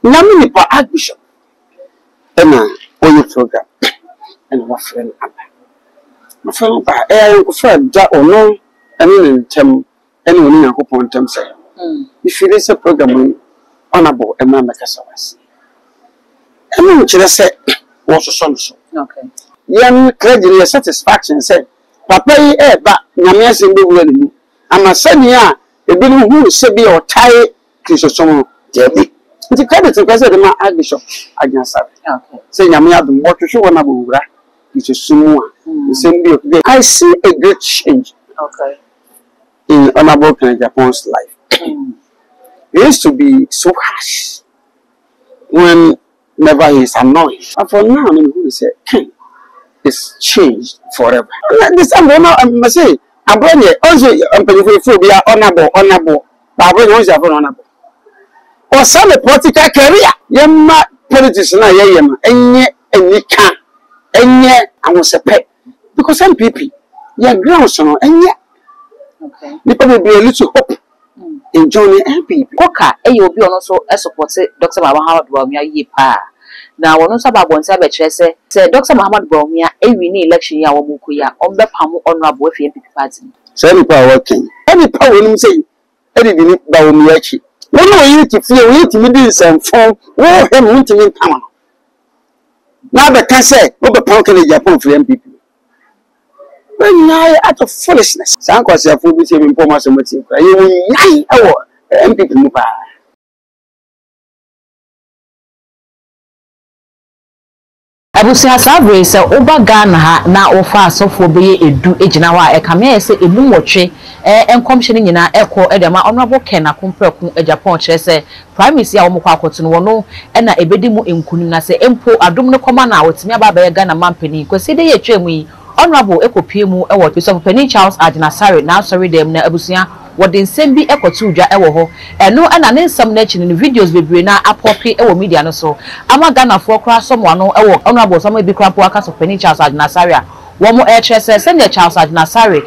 Namini pa Archbishop. Emma, oye program. And my friend Abba. My friend Abba, I friend that or no, and in term, anyone in a coupon term say. If it is a program honorable and Mamma Cassawas. And then she said, was a son. Okay. Young clergy satisfaction said, Papa, but Namias in the wedding. I'm a son, ya, a bit who said be or tie Christopher Jerry. The credit of the Archbishop against her. Okay. Say, Yamia, what to show one about which is soon. I see a great change. Okay. In Honorable King Japan's life. He used to be so harsh whenever he is annoyed. And for now, I mean, who is it? King is changed forever. This time, I must say, I'm going to also be honorable. But I'm going to honorable. Or some political career. Yamma politician, and you can't. And yet, I was a pet. Because some people, you're ground, and yet. Okay. People will be a little hope in joining MP. Oka, you will be also a supported Dr. Muhammad Bawumia Yipa. Now, one of our bonds ever say, Dr. Muhammad Bawumia, a winning election ya Mukuya, on the Pamu honorable if you party. So, any power working. Any power will say, Eddie Bawumiachi. When we to feel we to meet some phone, oh, him wanting in power. Now the can say, over Punkin in Japan for MP. When I out of foolishness, some cause your food between informers and material. You will MP move. Abusia Sabre say Oba Ghana ha na ofa asofo be edu ejina wa e kame say emu nwotwe enkomhye nyina ekọ edema honorable Ken Akompraku Japan kire say prime minister a wo mkwa akoto no no e na ebedi mu enkunim na say empo adom ne koma na otimi aba ba Ghana mampani kwesi de ye twemu yi honorable ekopie mu e wo Bishop Penny Charles Adinasare na sorry dem na abusia wodin sembi ekotu udwa ewo ho eno na ne nsam na chi ne videos bebre na apopi ewo media no so ama Ghana for kra somo no ewo honorable some bi kra po aka so Penny Charles Adinasare wo mo HSS send Charles Adinasare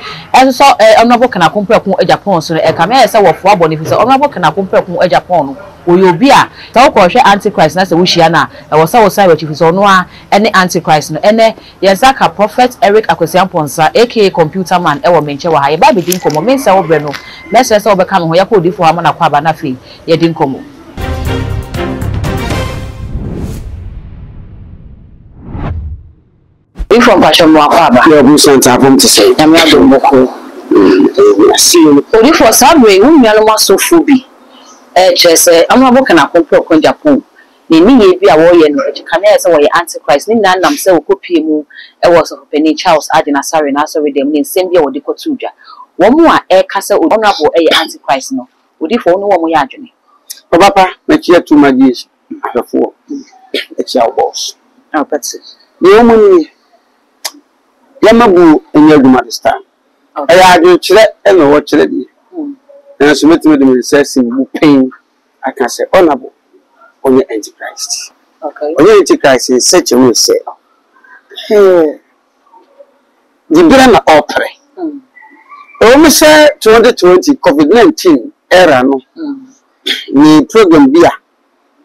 so honorable Ken Akompraku Japan so e kama say wo fo aboni fi say honorable Ken Akompraku Japan no oyobi a ta ko hwe antichrist na say wo hia na e wo say wo sai wachi fi so no a ene antichrist no ene yezaka prophet Eric Akwesiamponsa aka computer man e wo menche wa ha ye ba be din komo mense wo bre no message say obeka me ho yakodi fo ama na kwa ba na fe ye din komo from Passion Mwakaba. You have sent up to say, I'm not doing Boko. Only for Sabre, whom you are so phobi. Just I'm not working at Kompraku Japan. Ni be a warrior, can I say Antichrist? Ni Nam say, copy mu, a was of Penny Charles Adinasare, and also with them in Sambia or Decotuja. One more air castle honorable a Antichrist no. Would you for no one more journey? Papa, make here to my years. I have 4. It's your boss. Oh, that's it. The woman. Yamabu and Yagumadistan. I had you check and watch it. And so, me says in pain, I can say honorable on the Antichrist. Okay. On the Antichrist is such a way say, hey, the Brana opera. Almost 2020 COVID-19 era no. Ni program bia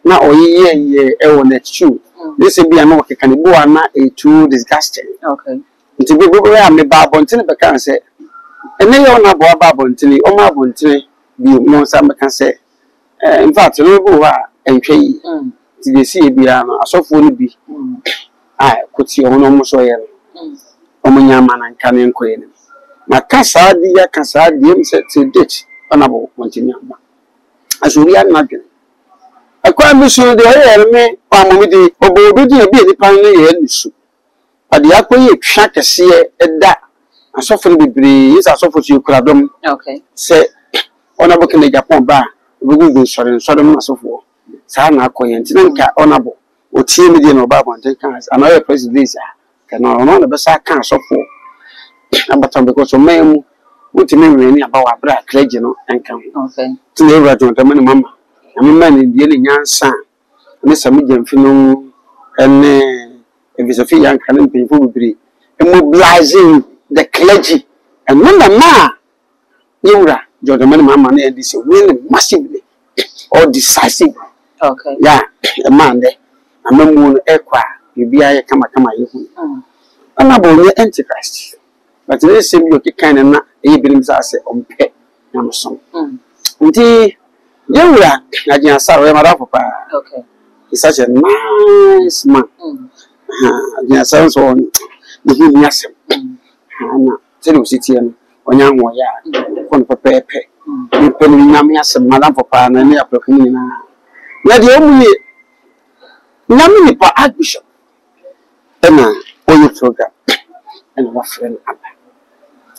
na oye ewo na chu. This be an okay can go na a too disgusting. Okay. Nti bi gbogbo ya me ba bontene be kan se ene ye ona bo ba bontene o ma bontene bi mo sa me kan se in fact no bo wa entwe yi ti de si bia no asofo ni bi koti o no mo so ye o mo nya ma nan kan enko ye na kasa di ya kasa di em se ti date ona bo bontene ama asuri ya na dwen akwa mi so de ye me pa mo mi di obo bi di bi ni pan ni ye nisu ade akoye twa kese eda asofo no bebre is asofo tu kuradom okay se onabo Ken Japan ba obugu sore no asofo sa na akoye ntina nka onabo otie me die no ba bonte kan another president kan no be sa kan asofo abatam because so memu utime weni aba wa bra clergy no enkan okay tine ewra to mama mama ni die ni nyansa ne sami jamfino ene Sophia young canon people be immobilizing the clergy and when the man Yura Jordan Mama and this win massively or decisively. Okay. Yeah. a man there, and no moon equa, you be a kama you. I'm about your antichrist. But they seem you kind of not able to say on pet. I'm some. Indeed, you are a sorry, my papa. Okay. He's such a nice man. There sounds on the Yasim. Tell you, city on young Waya, on Papa. You penny Yamias, Madame Papa, and near Procumina. Now the only Namini for Archbishop. Emma, on your program, and my friend Abba.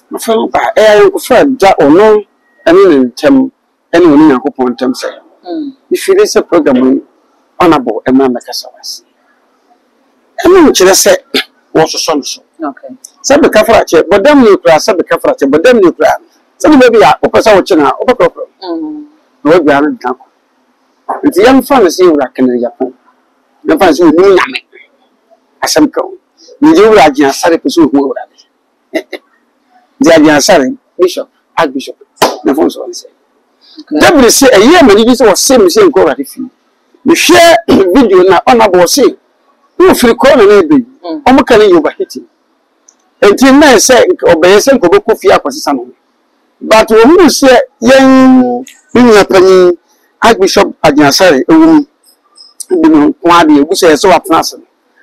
My friend Abba, I prefer that or no, and in term, anyone who upon term say. If it is a program, honorable and Mamma Cassawas. And then which I said was a son. Okay. Some the Cafrache, but them new class, some the Cafrache, but them new class. Some baby are Opasawachina, Opacopro. No ground camp. It's the young fantasy you reckon in Japan. The fancy with me, as some go. You do like your sorry pursue who are they are sorry, Bishop, Archbishop, the phone so say. Devil say a year when you was same go at the fee. You share video now honorable say. You feel calling maybe. I'm calling you by hitting. Until now, say, obey some Koboku Fiaco. But when you say, young penny, Archbishop Adjasari, a woman, who says so at Nassau.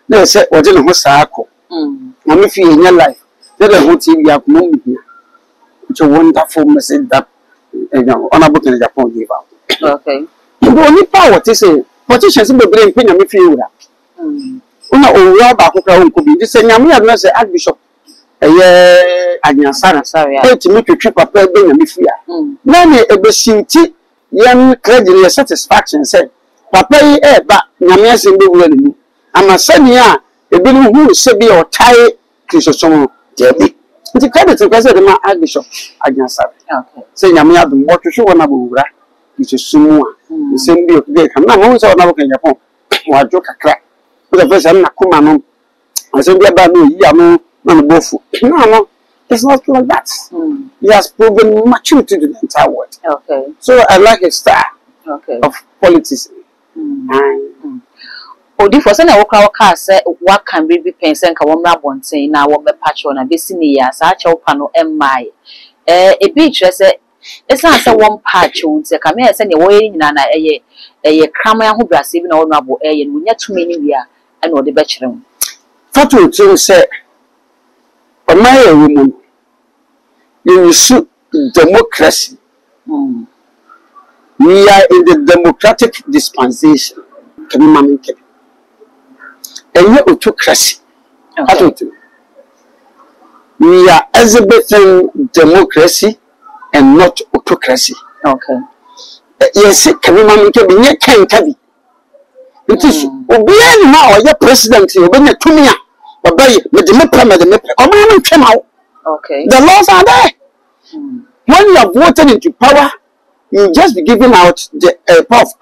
They said, or didn't host Sako. And if you in your life, they don't want to be up moving here. It's a wonderful message that honorable in Japan gave out. Okay. You don't power to say, politicians in the brain, pin and if you that. Una owa ba ko kra won ko bi di se nyame ya na se Archbishop Adjasara sorry e ti mi twetwe papa be nyame fia na ne ebesinti yam credit satisfaction say papa yi e ba nyame asem be wura ni ama sani a ebi no hu se bi o tai kristosom debi nti credit ko se de ma Archbishop Adjasara okay se nyame ya dum botwe wona bo wura kristosom a sem bi o de kan na mo se wona bo kan Japan wa jo kakra. The first time Nakumano, I said, no, it's not like that. He has proven maturity to the entire world. Okay. So I like a star of politics. Odi for say na wokra waka say what can be pension ka womra bonten na wo be patch na be sini ya sa cha wopa no emmai e bi kire say esa say won patch wonte ka me say ne wo nyina na eye kram ya ho brase bi na wo no abo eye no nya tumi ni wi a and what the bachelor. Fatu to say, my woman, you shoot democracy. We are in the democratic dispensation. Can you manage it? And you autocracy. We are exhibiting democracy and not autocracy. Okay. Yes, can you manage it? Can't be. It is obeying now, your president, you bring a tumia, obey with the Mepra, came out. Okay. The laws are there. When you are voted into power, you just be giving out the power of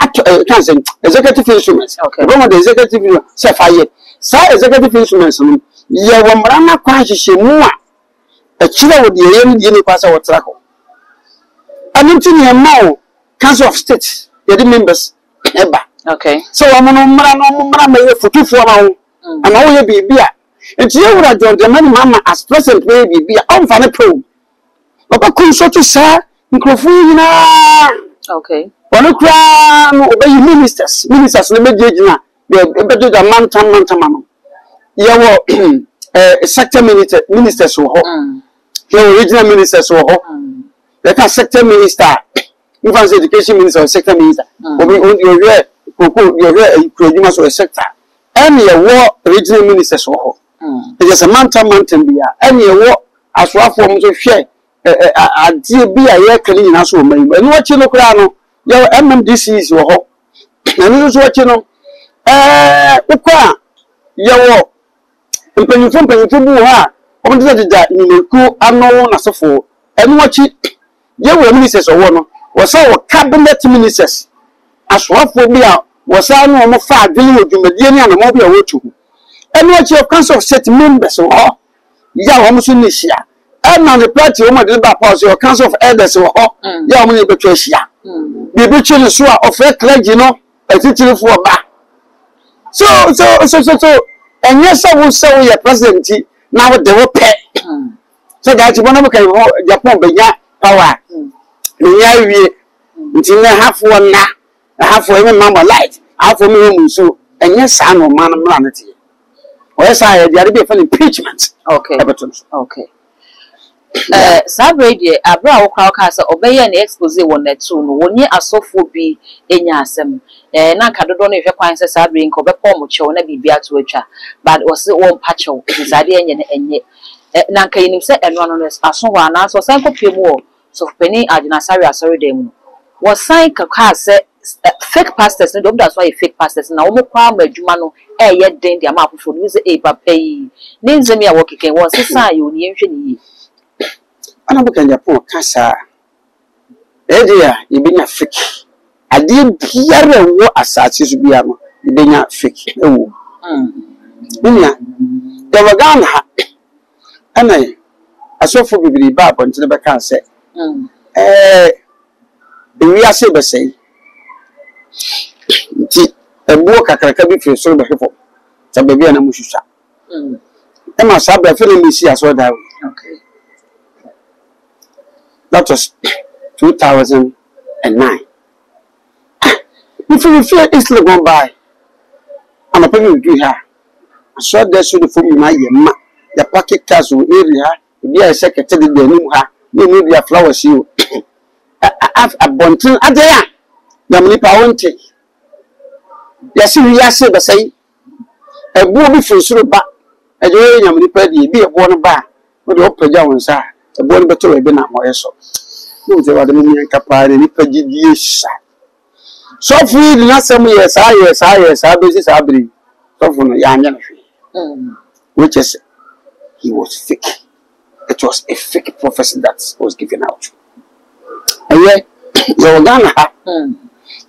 executive instruments. Okay. The executive instruments, executive instruments, you are Marana Quanshi, a chiller with the Union Pass or Traco. And until you know, Council of State, the members, ever. Okay. So I'm on for 2 4 hours. And I will be beer. And you would have joined the money mamma as present baby be on Fanny Pro. But I couldn't so to say, microphone. Okay. One of obey ministers, Lemedina, the better than Mantamano. You were sector ministers who hold. The original ministers who hold. The sector minister, Infant Education Minister or sector minister. You're sector. Any war regional ministers or it is a mountain beer. Any war as well forms of share. A dear be a year clean as woman. And what you look around, your MMDC is your hope. And this is what you know. Your when you from Penny, on that you cool unknown as a fool. And what you were ministers or one was our cabinet ministers. As well for me out. Was I no more far dealing with the Median and Mobile Wotu? And what your council of set members or Yamusunisha? And on the party, your council of elders or Yamuni Patricia. The butcher is of red clergy, you know, a title for a back. So, and yes, I will say your president now they will pay. So that's one of the Japan, but yeah, power. The until I have one now, I have for him, Mamma Light, I have for me, so, and yes, I'm a man of humanity. Where's I had the impeachment? Okay. Okay. Sabrina, abra okra kasa obeye na expose won na tu no wonye asofo bi enya asem na kadodo no hwe kwan se Sabrina ko bepo mo chew na bibia to atwa but wose won pa chew izade enye na enye na nka yinim se eno no aso wa na so san ko piem wo so pani agina sorry dem wo san ka ka se fake pastors no that's why fake pastors na wo kwa ma adwuma no ye den dia ma afofo no se papa yi ni nzemi a wo keken wo se san ye oni enhwe ni yi ana buka Japan kasa edia ibenya fake ade biara wo asase so bia no ibenya fake ewo nya Ghana ha ana asofo bibiri ba abonte be kan se ewi ase be sei ti ebuo kakraka bi fi so be hefo ta be bia na muhwehwa ma sabra fe na misi aso da okay. That was 2009. If you feel it's gone by, I'm a penny do here. I saw there should the phone my yama, the pocket castle area, be a secretary, the new ha, you need your flowers you. I have a bonton at there. Yamlipa won't take. Yes, we are said the same. A booby from Suruba, a joy Yamlipa, be a born bar, with the upper down side. A boy better have been at my so. No, there were the million capar and Nipadi. So free, not some years, I business abri. So from a young which is he was fake. It was a fake prophecy that was given out. And yet, you're gonna have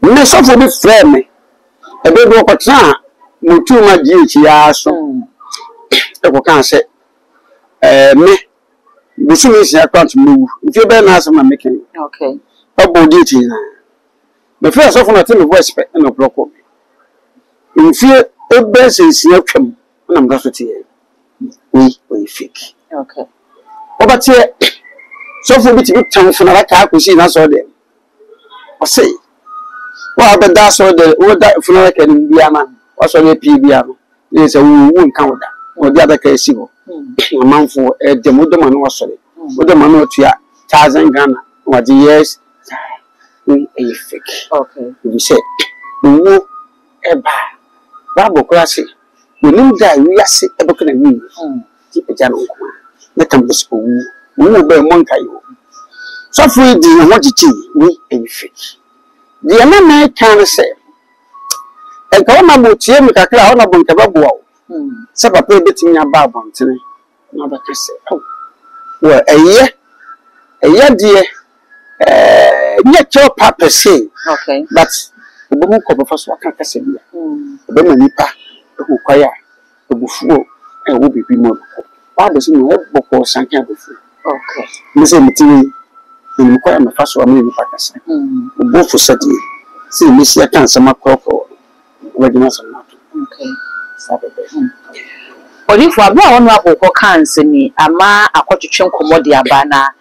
no suffer with friend me. A big walk of time, no too much duty. So I can't say, me. Busu is a account move. If you bear answer my making. Okay. About duty now. The first of all, I think West and a block of me. In fear, a best is your come, and I'm not here. We fake. Okay. Oh, but here, so for me to good time for another car, we see that's all them. I say, well, but that's all the what that for another can be a man. What's all the PBM? There's a wound counter, or the other case. A man for a demodoman was sorry. What the man to 1,000 Ghana, what the years we a fake. Okay. We said, we know a bar. Bible classic. We know that we are sick a book and me. Keep a general. Let them be school. We will be a monk. So for the what the we a fake. The man can say, and come about him with a crowd of Bunkababu. So I pay betting your Babon today. Mother can say, oh, well, a year, dear, yet your papa say, okay, but the woman cover first what can I say? The woman nipa, who choir, the buffalo, and will be more. Why does no book or sank before? Okay, Miss Matini, and inquire my first 1 million packers. Both for Saturday, see Miss Yakan, some crop or regulars or not. Okay. Odifo abia wonu akoko kanse ni ama akotwetwe komodi abana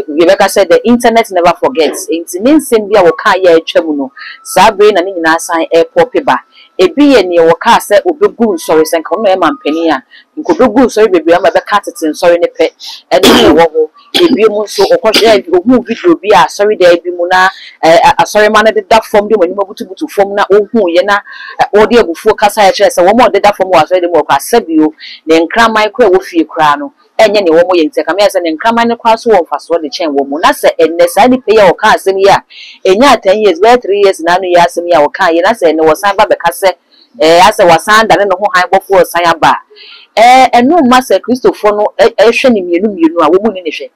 Rebecca said the internet never forgets. Intimin sembia woka ya etwam no sabre na ni nyina san airport peba ebi ye ne woka se obegu sorry sen kono e mampani a nkobegu sorry bebre ama be kateten sorry ne pe ene wo ho ebi mu so okohwe ohu video bi a sorry da ebi mu na sorry man de da form de mani mabutubutu form na ohu ye na odi abufuo kasa ya kire se wo mo de da form wa sorry de mo kwa sabio ne nkra micro wo fie kra no enye ne wo mo ye nteka me ase ne nkra man kwa so wo mfaso de chen wo mo na se enne sa ni pe ya wo ka asem ya enya 10 years be 3 years na no ya asem ya wo ka ye na se ne wo san ba be kase ase wasan da ne ho han bofo san aba enu masa Christopher no ehwe ne mienu a wo mu ni ne hwe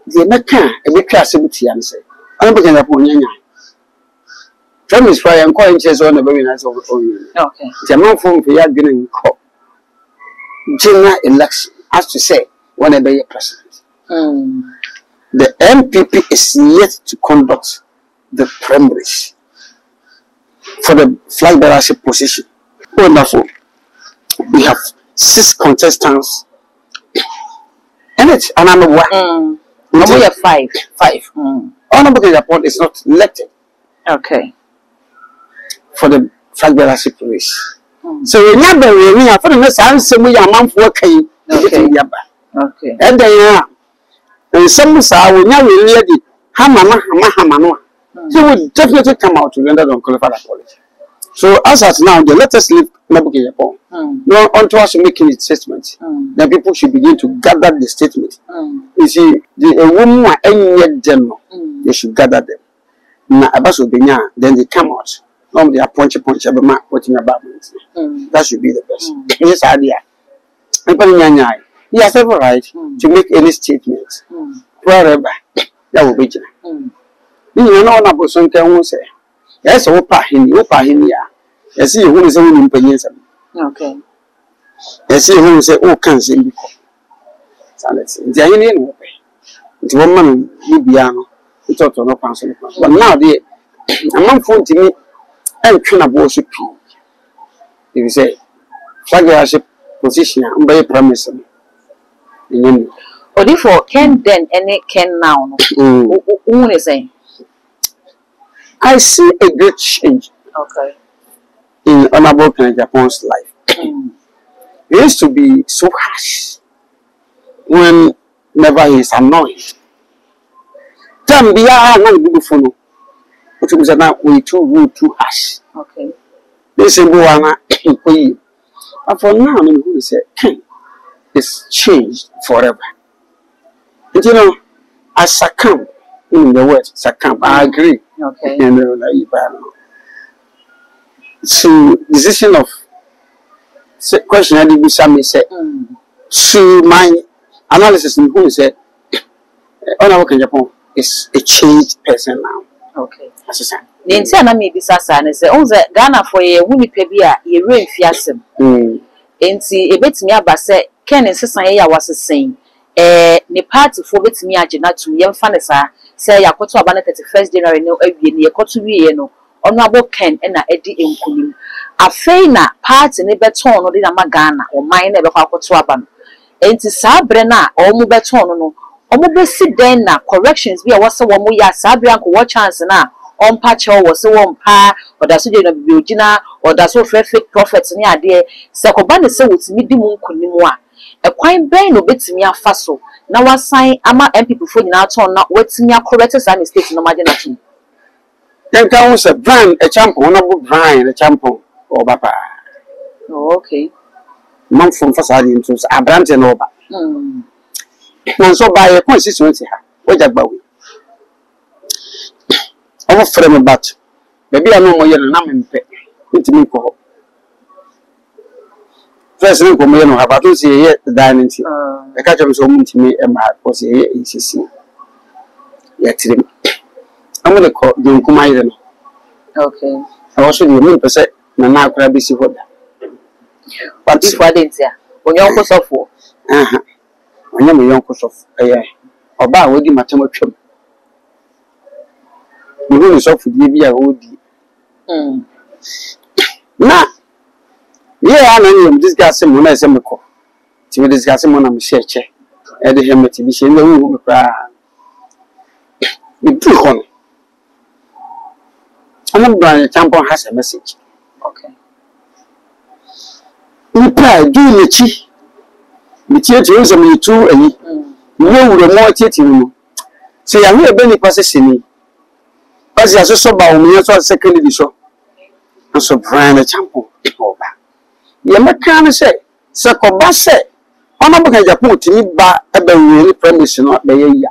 de meka ebetwa asebuti ya nse ana be kana po nyanya Travis Fire and calling chess on the very nice of okay German form for ya giving call general election as to say when I be president the MPP is yet to conduct the primaries for the flag bearership position Wonderful. We have 6 contestants in it, and I'm one. We have 5. 5. Honorable Japan is not elected. Okay. For the flag bearership race. So we never really have for the next answer we are man for okay. Okay. And then some say we never really hammer. He would definitely come out to render unqualified apology. So as at now, let us leave Nabuke Japan. No, unto us making its statement. Then people should begin to gather the statement. You see, a woman or any general, they should gather them. Now, then they come out. They are punch about that should be the best. Yes, idea. He has every right to make any statement. Wherever that will be. You know, about some can say, yes, Opa Hini, yes, you who is only in Payans. Okay. Yes, you who say, oh, can't say before. The Indian it's woman, Libiano, we talked on no council. But now, the among 40 me and Kuna worship you. If you say, flag bearership position, and by promise. Or therefore, can then any can now, who is saying? I see a great change in Honorable Ken Japan's life. He used to be so harsh whenever he is annoyed. Then be not beautiful. But it was not way too rude, too harsh. Okay. This is Buana. And for now, who say Ken is changed forever. And you know, I succumb in the word succumb. I agree. Okay. So decision of question I did Sammy said. So my analysis in who said Honorable Ken Japan is a changed person now. Okay. As I said. The intent may be Sassan say, oh, the Ghana for a winny pebia, ye rain fiasm. And see a bit me about say, Ken and Sasaya was saying, ne party for bit me agina to young fanasa, say ya koto abana 31st January no every near koto we no, Honorable Ken and a Eddie in Kunim. A faina party never torn or dinner Magana or mine never koto aban. And to Sabrena or Mubeton no, or Mube sit then na corrections be a was a woman ya Sabrian what chance na. On patch or was so on pa or that's what you know, or that's what fake prophets near there. Sakoban so with me dimum kunimwa. A quine brain no bits me a faso. Now I sign ama MP before you now turn not what's me a correct as I'm mistaken no margin. Then comes a brand, a champion, honorable brand, a champion or papa. Oh, okay. Month from facade into a brand and over. And so by a consistency, what about we? I'm frame about maybe I know more than I'm into me for first thing come no have to see here the dining tea. I catch up so to me and my was here ECC. Yet I'm gonna call the Kumai. Okay. I also do 1% now crab is what. But if I didn't say when you uncle suffer. When you're my uncle of or by with the mathematical. You will suffer the be a old. Now, yeah, I am discussing when I say, to discuss him when I'm search. At the helmet, be seen the room cry. Be too honey. I'm not going to tampon has a message. Okay. Reply, do the chi. The theatre is a me too, and you will more theatre. Say, I will be possessing. As I saw by me, so secondly, so. And so, Brian, a champion. You can't say, Sakoba said, Honorable Japan to me by a very premise not by a year.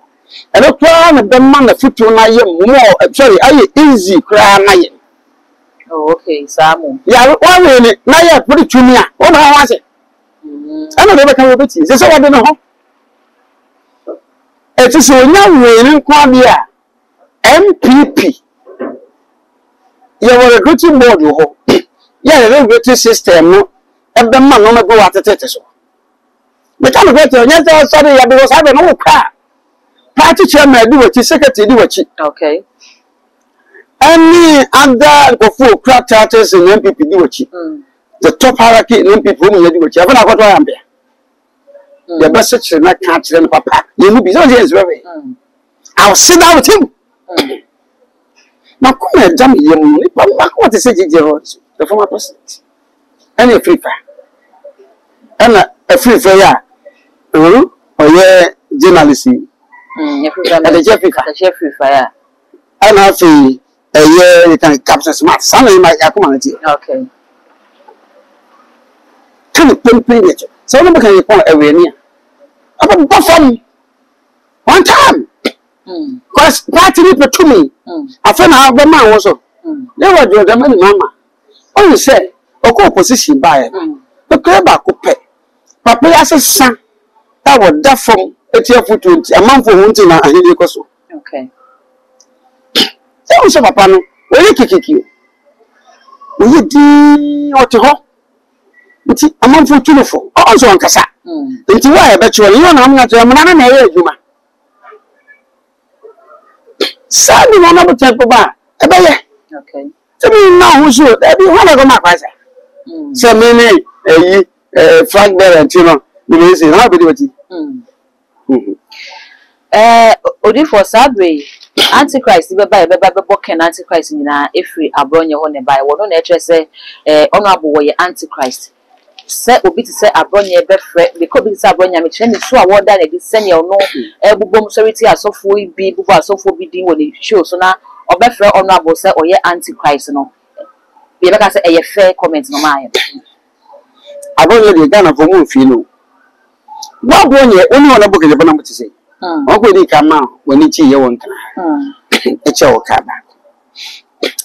And a plan of the man of 59 more, sorry, I easy cry. Oh, okay, Samu. Yeah, one minute, now you put it to me. What I was it? I don't ever come with it. That's all I don't know. It is a young woman, Quabia. MPP. You were a good board, yeah, a regulatory system, and the man on go at the theatre. The kind of better, yes, sorry, because I have no car. Party chairman do what you secretary do what you. Okay. Any other of 4 crack charters and MPP do what you. the top hierarchy in people who you do. I've got what I am there. The best such a not catch them, papa. You will be so yes, very. I'll sit down with him. Now, come and jump you. What is it, the former president? And a free fire. And a free fire. Or yeah, journalism. And the Jeffrey fire. And I feel a year you can capture smart. Some of my community. Okay. Can you pay it? So, nobody can report every year. I'm perform one time. Because party to me. I found out the man also. They were doing the money, Mama. Only say, a position by it. The crab could pay. Papa as a son. That was that from a year for 20, a month for hunting and he goes. Okay. That was a papa. Will you kick you? Will you do what to hope? A month for 24. Also on Cassa. It's why I bet you are not a man. Sadly, one of the temple bar. Okay. To me now, who should every one of my price? So many Frank Bear and Tino, you say, how do you? Odi for Sabri, Antichrist, by book and Antichrist in if we are born your own by one nature say, honorable way Antichrist. Set will be to say Abronia Befred, because it's Abronia Michelin, so I wonder that the senior no, Bubom Sority are so full be Buba so full be doing when it shows. So now, or Befred honorable say, or ye Antichrist, no. You ever say a fair comment no mine. I don't know the gun of a moon feel. What one year, only one book in the number to say. What will he come out when it's your own time? It's your car back.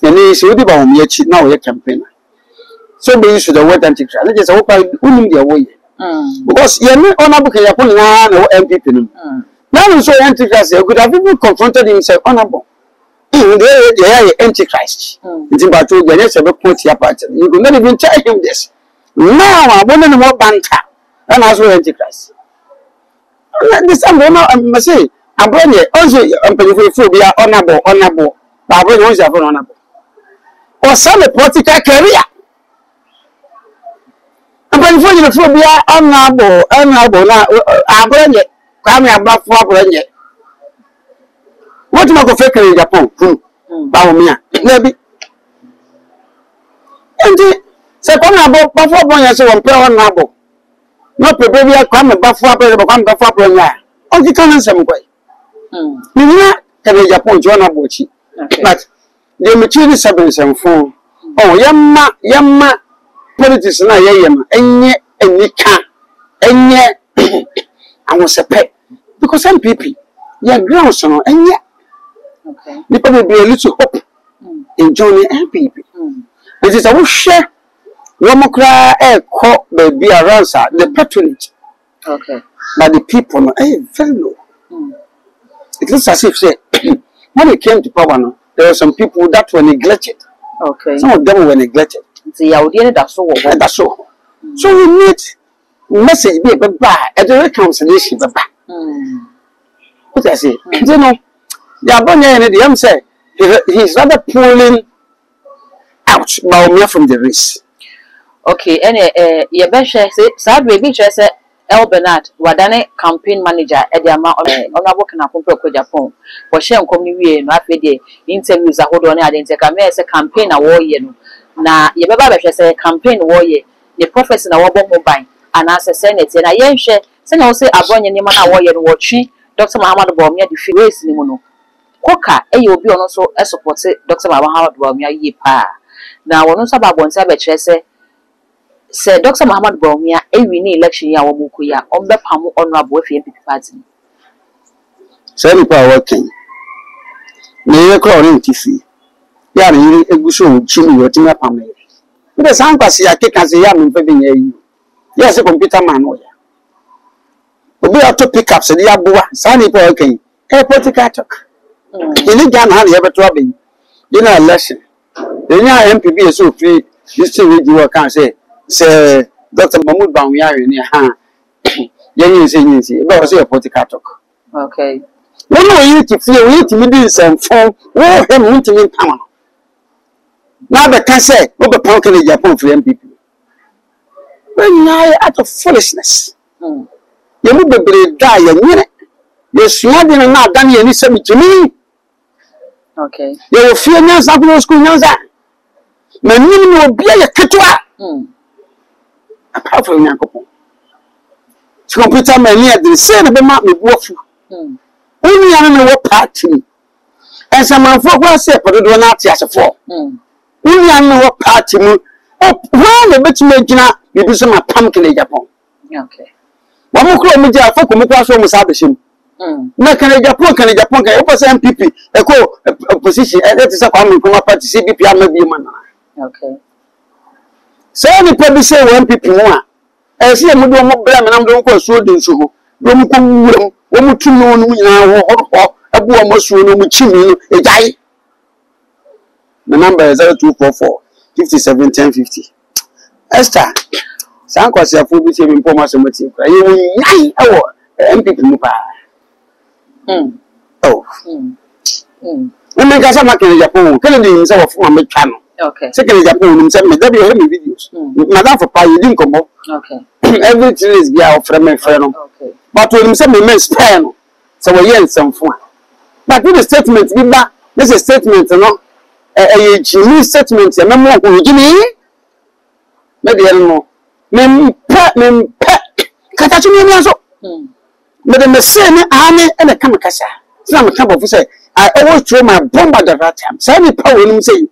And it's really about me, now your campaigner. So be used to the word Antichrist. Let us hope I wouldn't be away. Because you're not honorable, you're putting on MPP. Now, so Antichrist could have even confronted himself honorable. They are Antichrist. It's about to get us a book with your party. You could not even tell him this. Now, I want to more banter. And as well, Antichrist. This time, I must say, I'm bringing also phobia honorable. But I bring honorable. Or some political career. I'm going to phobia honorable. Now, I bring it. Come here, black for bring it. What do you go fake in Japan? Baumia, maybe. And say, come about before one year, so I'm playing honorable. Not the baby, I come about 4 people, come back for one year. Oh, you can't answer me. You can Japan, John Abuchi. But the material substance and phone. Oh, yamma, politics na yam, and yet, and yet, I was a pet. Because some people, you're ground, so, and yet, there probably be a little hope in joining people. It is a wish share. One cry, call baby around the patronage. Okay. But the people are very low. It looks as if, say, when it came to power, there were some people that were neglected. Okay. Some of them were neglected. That's so. So we need message be a bad at the reconciliation. What I say, you know, the say he's rather pulling out Baumia from the race. Okay, and your best say, sad baby, say, El Bernard, Wadane campaign manager at the amount of honorable Kanakumpo Japan. For sharing community and rapid interviews a hold on as a campaign a warrior. Now, your baby say campaign warrior, the professor in a war mobile, and as a senate, and I am share, send also a born in Yamana warrior watching Dr. Muhammad Baumia the Firace Limono. Coca, and you will be also a supported Dr. Muhammad Baumia ye pa. Now, one of Sababon Sabache say Dr. Muhammad Baumia, a winning election ya Mukuya, on the Pamu honorable FMP party. Sally Power working. Near calling Tiffy. Yarn, a good show, Chimney, your Tina Pamela. But the sound pass I take as a young and you. Yes, a computer man. We have to pick up the Abua, Sally Power working, a political talk. You need Jan Halley ever troubling. You know, a lesson. The young MPB is so free, this thing you can't say. Say Dr. Mahmoud Baumia in your hand. Young is about a political talk. Okay. When we need to feel we need to meet and phone, oh, him to me. Now the can say, what the punk in Japan for MPP. when I out of foolishness. You move the bread die and yes, you had in a not done any semi to me. Okay. You will fear now something school knows that. My name will be a catua. Apart from Yanko. Computer man near the same about me waffle. Only I don't know what party. And some of us say, but do not as a four. Only I know what party. Oh, well, a bit to you do some pumpkin in Japan. Okay. One more call me for Kumukwas from Sabishim. No can a Japan, can a Japan, open some people, a position, and that is a common party, CBP, I may be a man. Okay. So, any probably say one people more. I see a good one more bram and I'm going to so do so. One to know now, a boy must know which you a guy. The number is 0244 57 1050. Esther, Sanko said, "For which you inform us on what you cry. You MP. Oh, when I got some in Japan, Kennedy himself from my channel. Okay. Second, Japan, send me videos. Madame for Pay, you didn't come up. Okay. Everything is yeah from my friend. Okay. But when you send me men's pen, so we hear some fun. But with the statement, this is a statement, no? A Jimmy statement, a memo who Jimmy? Maybe I don't know. Mem pet, Catachunian. Madame Sen, Annie, and a Kamakasa. Some couple of say, I always throw my bomb at that time. Send me power in say,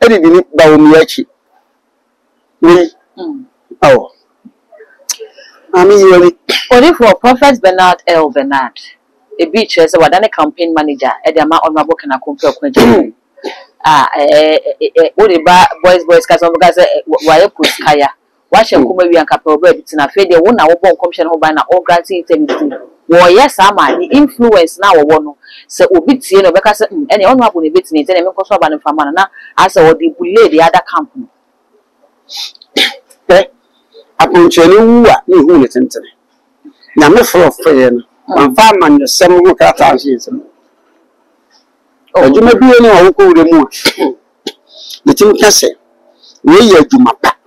Eddie Baumiachi. Me. Oh. I mean, only for Prophet Bernard L. Bernard, a beach as a Wadana campaign manager at the amount on my book and a compare. Boys, Casamogaza, Wayakuskaya. Watch a Kumabi and Capel Birds in a fade, the one our bomb commission over now, all granting everything. Well, yes, I'm the influence now. One so Ubitsi, no, because any one will be me, and because of an famana as I would the other company. Upon Chelua, who is into it. Now, my full of prayer, one farmer, the same work at our season. Oh, you may be any who go the moon. The team can say, we are to my back.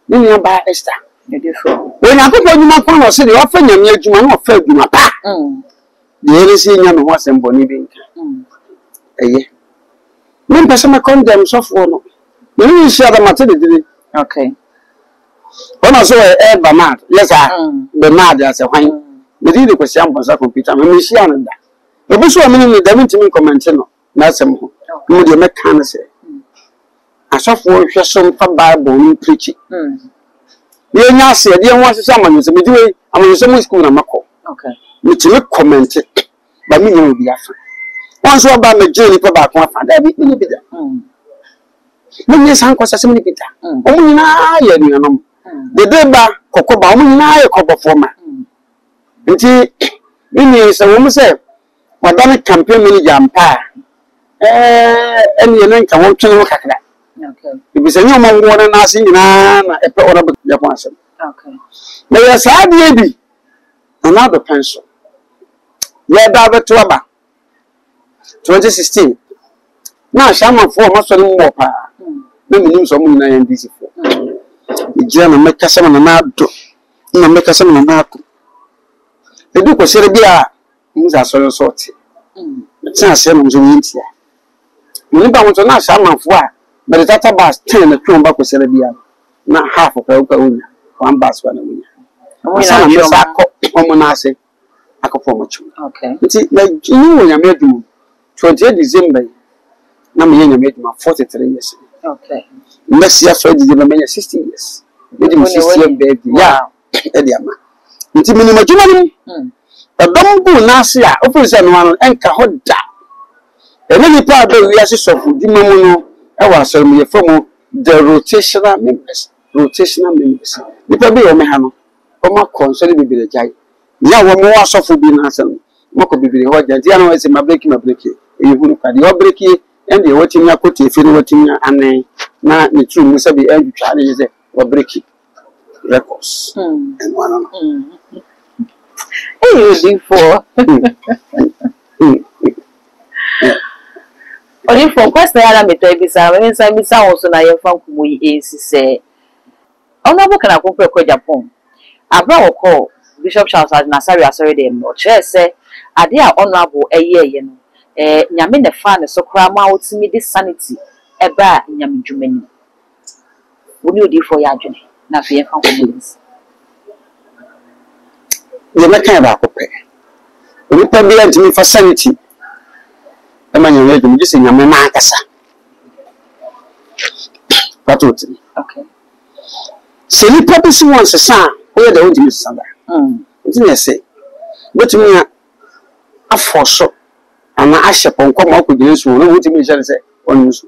Then you buy Esther. When I put on my phone, I said, often you need to know, fed you my back. The only thing you was in Bonnie Bink. One person condemns software. You share the material. Okay. When I saw a Bernard, yes, Bernard as a wine. The deal was young was a computer, and Miss Yanada. The bush woman in the Devonton commenting, not some who the mechanic say. A software just some from Bible preaching. You now say, dear, want someone is a midway, I'm in some school and Mako. Okay. Which you commented, but me will be after. Once you about my journey for back one, everything will be there. When yes, Uncle Sesame Peter. Only now, you know. The Deba, Cocoba, only now a couple former. Until is a woman say, what done a campaign mini jampa. And you know, I want to look at that. Okay. If it's a new man, one and I see a pet of Japan. Okay. But yes, I baby. Another pencil. Yeah, David Tuaba. 2016. Now, Shaman for muscle more power. No means of moon and DC for. The German make us some another. No make us some another. The Duke of Serbia is a sort of sort. It's not seven to India. You never want to know Shaman for. But the Tata bus 10 and 2 back with Serbia. Not half of a winner. One bus one a winner. I could form a tune. Okay. But like you when I made you 28 December. Now I made my 43 years. Okay. Next year, Freddy did my 60 years. Made him 60 years, baby. Yeah. Ediama. It's a minimum. But don't go Nasia, open one and Cahoda. And any part of the assist of Dimono, I was from the rotational members. Rotational members. The Pabi Omehano, Oma concerning be the Jai. Yeah, one more soft being answered. Moko be the Hoja, Diana is my breaking. You look at the breaking. And the watching your coat if you're watching and now the true must be every child is or breaking records. And one hey, for only for question, I am a baby. I also now your phone is say Honorable Kana Kumpe ko Japan. Abra ko Bishop Charles Nasari asori dem no. Che say ade a honorable eye no. Nyame ne fa ne so kra ma otimi di sanity eba nyame dwumani. Woni odi for ya adwene na fe yɛmfa communities. Ye meka ba ko pe. Oni pa bi antimi fa sanity. E ma nyame dwum gi se nyame na akasa. Patot. Okay. Se ni pa bi si won se sa, o ye da won dimi sa ba. Nti ne se. Betumi a afoso ana ahye ponko ma ko gire so no won dimi hye se on so.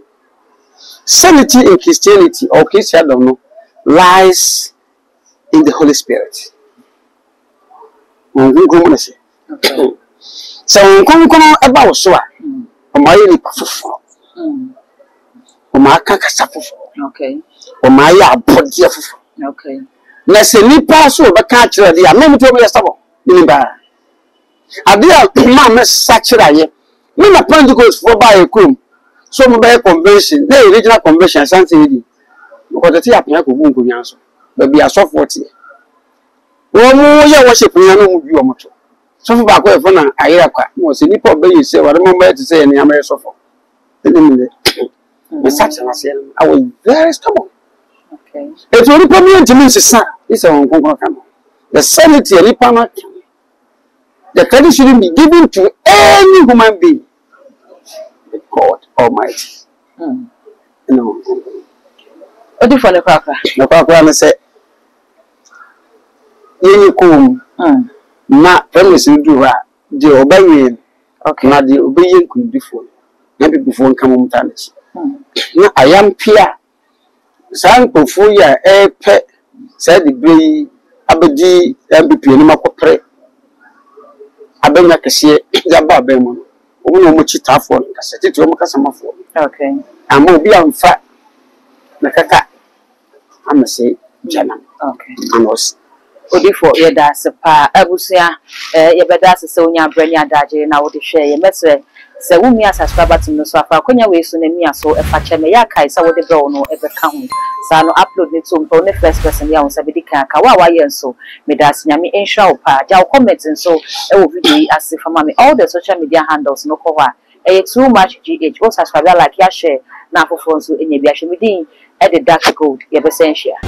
Sanity in Christianity or Christendom lies in the Holy Spirit. Okay. So, come about so. My pafufo. My kakasafufo. Okay. Or my body of. Okay. Let's say, ni pass over catch the amendment of your stomach. Nimba. I dear mamma saturated. When a plan to go for by a comb. So mobile convention, the original convention, something because the tea appear to won't go answer. But be a soft 40. One more year worship, we are no view of much. So for back when I was in Nippon Bay, say what I'm about to say, and I'm very soft. Such an asylum, I was very stubborn. Okay. It's only permanent to me, son. It's a home. The sanity of Nippon. The credit shouldn't be given to any human being. God Almighty. No. What do you follow, Cracker? The Cracker say, you come. Not promise you do that. The obeying. Okay. Not the obeying could be before. Maybe before come on damage. I am Pierre. San Pofuya, a pet, said the Bray, Abadi, MVP, and Macopre. Abena Cassia, Zabba Bemon. No much tough one. I said it to Macasama for. Okay. I will be on fat. Nakaka. I must say, Jana. Okay. And was. Odifo ye da se pa abusia ye beda se onya branya daje na wo de hwe ye mesre se wo mi subscriber to no so afa konya we so na mi aso e fa che me ya kai se wo de bro no e be ka ho sa no upload ni to mpo ne first person ya wo se be di kan ka wa ye nso me da se nyame ensure wo pa ja wo comment nso e wo video yi ase fa me all the social media handles no ko wa e too much gh o subscribe like ya share na afofo nso enya bi ahwe me din e de dark gold ye be sen share.